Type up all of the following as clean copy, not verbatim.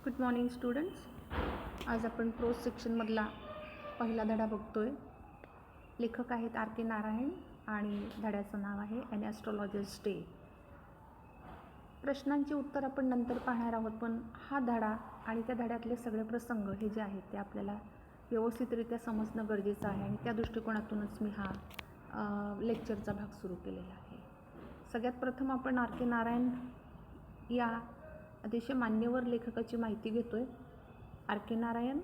Good morning students. आज आपण pros सेक्शनमधला पहिला धडा बघतोय. लेखक आहेत R.K. नारायण आणि धड्याचं नाव आहे ॲन ॲस्ट्रॉलॉजर्स डे. प्रश्नांची उत्तर आपण नंतर पाहणार आहोत, पण हा धडा आणि त्या धड्यातले सगळे प्रसंग हे जे आहेत ते आपल्याला व्यवस्थितरित्या समजणं गरजेचं आहे आणि त्या दृष्टिकोनातूनच मी हा लेक्चरचा भाग सुरू केलेला आहे. सगळ्यात प्रथम आपण R.K. नारायण या अतिशय मान्यवर लेखकाची माहिती घेतो आहे. R.K. नारायण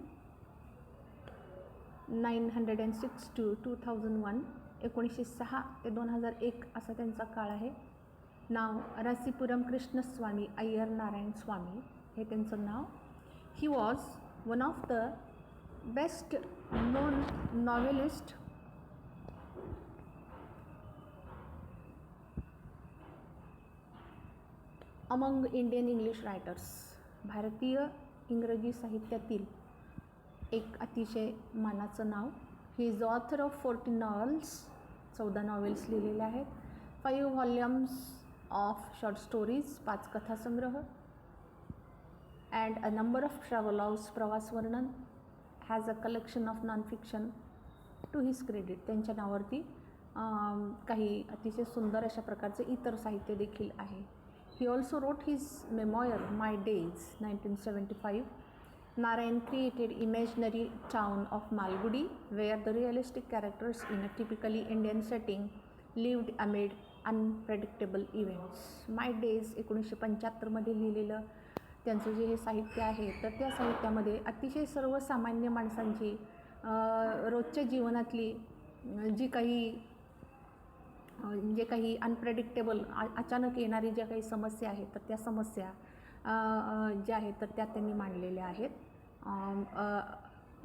906 to 2001, 1906 ते 2001 असा त्यांचा काळ आहे. नाव रासीपुरम कृष्णस्वामी अय्यर नारायण स्वामी हे त्यांचं नाव. He was one of the best known novelist among Indian English writers. भारतीय इंग्रजी साहित्यातील एक अतिशय मानाचं नाव. He is author of 14 novels, 14 novels लिहिलेल्या आहेत. 5 व्हॉल्यूम्स ऑफ शॉर्ट स्टोरीज, 5 कथासंग्रह, and a number of travelogues, प्रवास वर्णन. Has a collection of non fiction to his credit. त्यांच्या नावावरती काही अतिशय सुंदर अशा प्रकारचे इतर साहित्य देखील आहे. He also wrote his memoir, My Days, 1975. Narayan created imaginary town of Malgudi, where the realistic characters in a typically Indian setting lived amid unpredictable events. My Days 1975 मध्ये लिहिलेलं त्यांचं जे हे साहित्य आहे, तर त्या साहित्यामध्ये अतिशय सर्वसामान्य माणसांची रोजच्या जीवनातली जे काही अनप्रेडिक्टेबल अचानक येणारी ज्या काही समस्या आहेत, तर त्या समस्या ज्या आहेत तर त्या त्यांनी मांडलेल्या आहेत.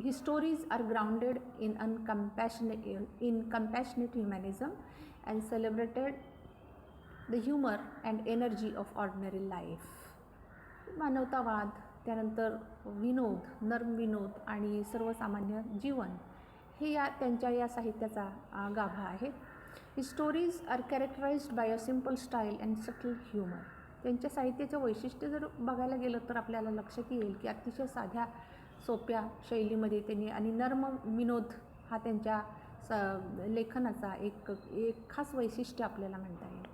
His stories are grounded in compassionate humanism and celebrated the humour and energy of ordinary life. मानवतावाद, त्यानंतर विनोद, नर्म विनोद आणि सर्वसामान्य जीवन हे त्यांच्या या साहित्याचा गाभा आहे. His stories are characterised by a simple style and subtle humour. त्यांच्या साहित्याचं वैशिष्ट्य जर बघायला गेलं तर आपल्याला लक्षात येईल की अतिशय साध्या सोप्या शैलीमध्ये त्यांनी आणि नर्म विनोद हा त्यांच्या लेखनाचा एक खास वैशिष्ट्य आपल्याला म्हणता येईल.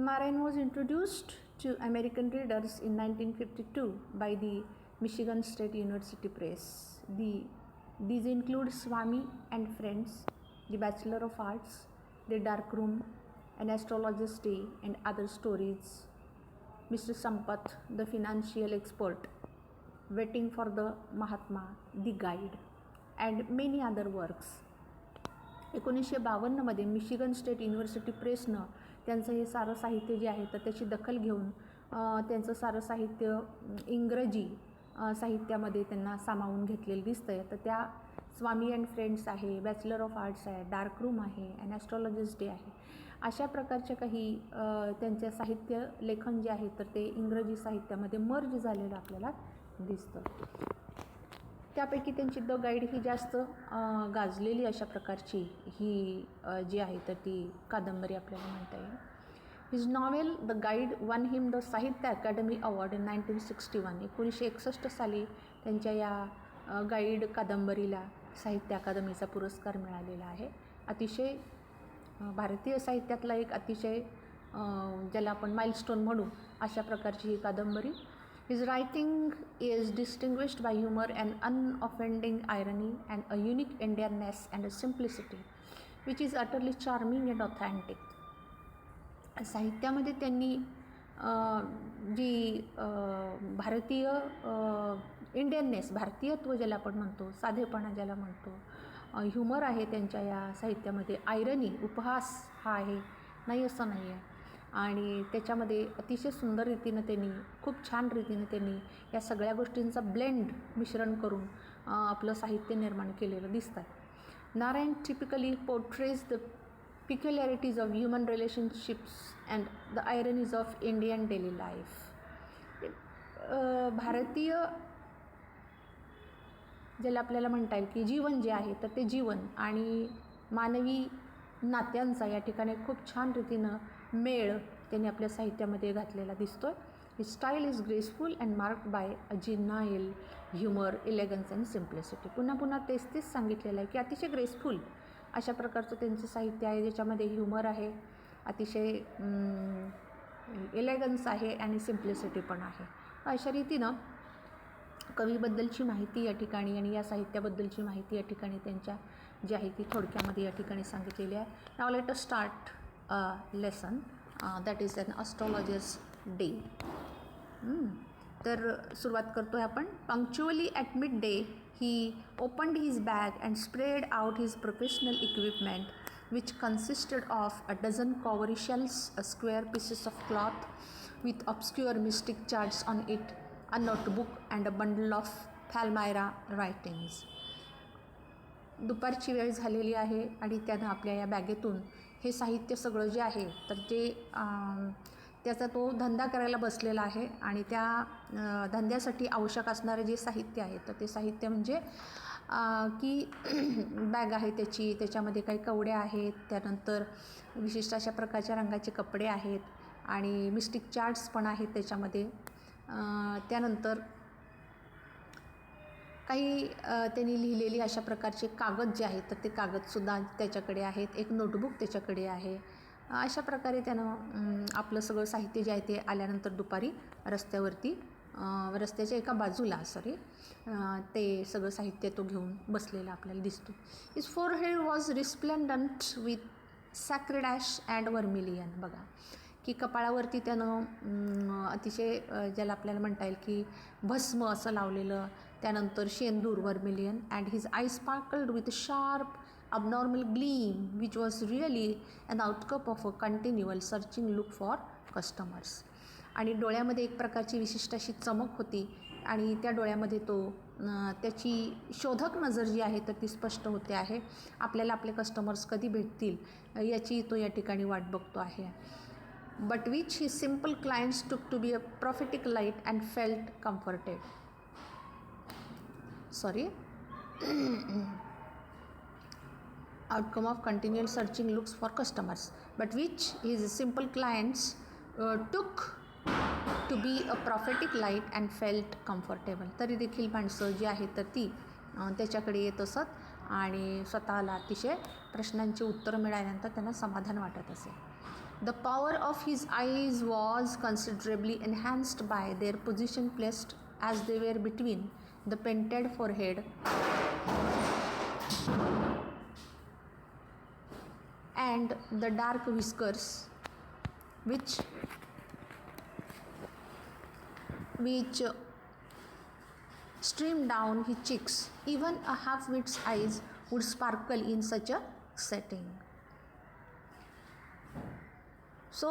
Narayan was introduced to American readers in 1952 by the Michigan State University Press. These include Swami and Friends, The Bachelor of Arts, The Dark Room, An Astrologer's Day, and Other Stories, Mr. Sampath, The Financial Expert, Waiting for the Mahatma, The Guide, and many other works. 1952 मध्ये Michigan State university प्रेसनं त्यांचं हे सारं साहित्य जे आहे तर त्याची दखल घेऊन त्यांचं सारं साहित्य इंग्रजी साहित्यामध्ये त्यांना सामावून घेतलेलं दिसतं आहे. तर त्या स्वामी अँड फ्रेंड्स आहे, बॅचलर ऑफ आर्ट्स आहे, डार्क रूम आहे, अँड ॲस्ट्रॉलॉजर्स डे आहे. अशा प्रकारच्या काही त्यांच्या साहित्य लेखन जे आहे तर ते इंग्रजी साहित्यामध्ये मर्ज झालेलं आपल्याला दिसतं. त्यापैकी त्यांची द गाईड ही जास्त गाजलेली अशा प्रकारची ही जी आहे तर ती कादंबरी आपल्याला म्हणता येईल. His novel the guide one him the साहित्य अकॅडमी अवॉर्ड इन 1961. 1961 साली त्यांच्या या गाईड कादंबरीला साहित्य अकादमीचा पुरस्कार मिळालेला आहे. अतिशय भारतीय साहित्यातला एक अतिशय ज्याला आपण माइलस्टोन म्हणू अशा प्रकारची ही कादंबरी. His writing is distinguished by humour and unoffending irony and a unique Indianness and a simplicity which is utterly charming and authentic. साहित्यामध्ये त्यांनी जी भारतीय इंडियननेस, भारतीयत्व ज्याला आपण म्हणतो, साधेपणा ज्याला म्हणतो, ह्युमर आहे त्यांच्या या साहित्यामध्ये, आयरनी, उपहास हा आहे, नाही असं नाही आहे. आणि त्याच्यामध्ये अतिशय सुंदर रीतीनं त्यांनी, खूप छान रीतीनं त्यांनी या सगळ्या गोष्टींचा ब्लेंड, मिश्रण करून आपलं साहित्य निर्माण केलेलं दिसतं. Narayan typically portrays the peculiarities of human relationships and the ironies of Indian daily life. भारतीय ज्याला आपल्याला म्हणता येईल की जीवन जे आहे तर ते जीवन आणि मानवी नात्यांचा या ठिकाणी खूप छान रीतीनं मेळ त्यांनी आपल्या साहित्यामध्ये घातलेला दिसतो. His style is graceful and marked by a genial humour, elegance and simplicity. पुन्हा पुन्हा तेच सांगितलेलं आहे की अतिशय ग्रेसफुल अशा प्रकारचं त्यांचं साहित्य आहे, ज्याच्यामध्ये ह्युमर आहे, अतिशय एलेगन्स आहे आणि सिम्प्लिसिटी पण आहे. अशा रीतीनं कवीबद्दलची माहिती या ठिकाणी आणि या साहित्याबद्दलची माहिती या ठिकाणी त्यांच्या जी आहे ती थोडक्यामध्ये या ठिकाणी सांगितलेली आहे. Now let us start a lesson that is an astrologer's day. तर सुरुवात करतो आहे आपण. Punctually at midday he opened his bag and spread out his professional equipment which consisted of a dozen cowrie shells, a square pieces of cloth with obscure mystic charts on it, a notebook and a bundle of Palmyra writings. दुपारची वेळ झालेली आहे आणि त्यानं आपल्या या बॅगेतून हे साहित्य सगळं जे आहे तर ते त्याचा तो धंदा करायला बसलेला आहे आणि त्या धंद्यासाठी आवश्यक असणारे जे साहित्य आहे तर ते साहित्य म्हणजे की बॅग आहे त्याची, त्याच्यामध्ये काही कवड्या आहेत, त्यानंतर विशिष्ट अशा प्रकारच्या रंगाचे कपडे आहेत आणि मिस्टिक चार्ट्स पण आहेत त्याच्यामध्ये. त्यानंतर काही त्यांनी लिहिलेली अशा प्रकारचे कागद जे आहेत तर ते कागदसुद्धा त्याच्याकडे आहेत, एक नोटबुक त्याच्याकडे आहे. अशा प्रकारे त्यानं आपलं सगळं साहित्य जे आहे ते आल्यानंतर दुपारी रस्त्याच्या एका बाजूला ते सगळं साहित्य तो घेऊन बसलेला आपल्याला दिसतो. His forehead was resplendent with sacred ash and vermilion. बघा की कपाळावरती त्यानं अतिशय ज्याला आपल्याला म्हणता येईल की भस्म असं लावलेलं, त्यानंतर शेंदूर vermilion, and his eye sparkled with sharp abnormal gleam which was really an outcome of a continual searching look for customers. आणि डोळ्यामध्ये एक प्रकारची विशिष्ट अशी चमक होती आणि त्या डोळ्यामध्ये तो त्याची शोधक नजर जी आहे तर ती स्पष्ट होते आहे. आपल्याला आपले कस्टमर्स कधी भेटतील याची तो या ठिकाणी वाट बघतो आहे. But which his simple clients took to be a prophetic light and felt comforted. Outcome of continual searching looks for customers, but which his simple clients took to be a prophetic light and felt comfortable. तरी देखील माणसं जी आहेत तर ती त्याच्याकडे येत असत आणि स्वतःला अतिशय प्रश्नांची उत्तरं मिळाल्यानंतर त्यांना समाधान वाटत असे. The power of his eyes was considerably enhanced by their position placed as they were between the painted forehead and the dark whiskers which streamed down his cheeks. Even a half-wit's eyes would sparkle in such a setting. So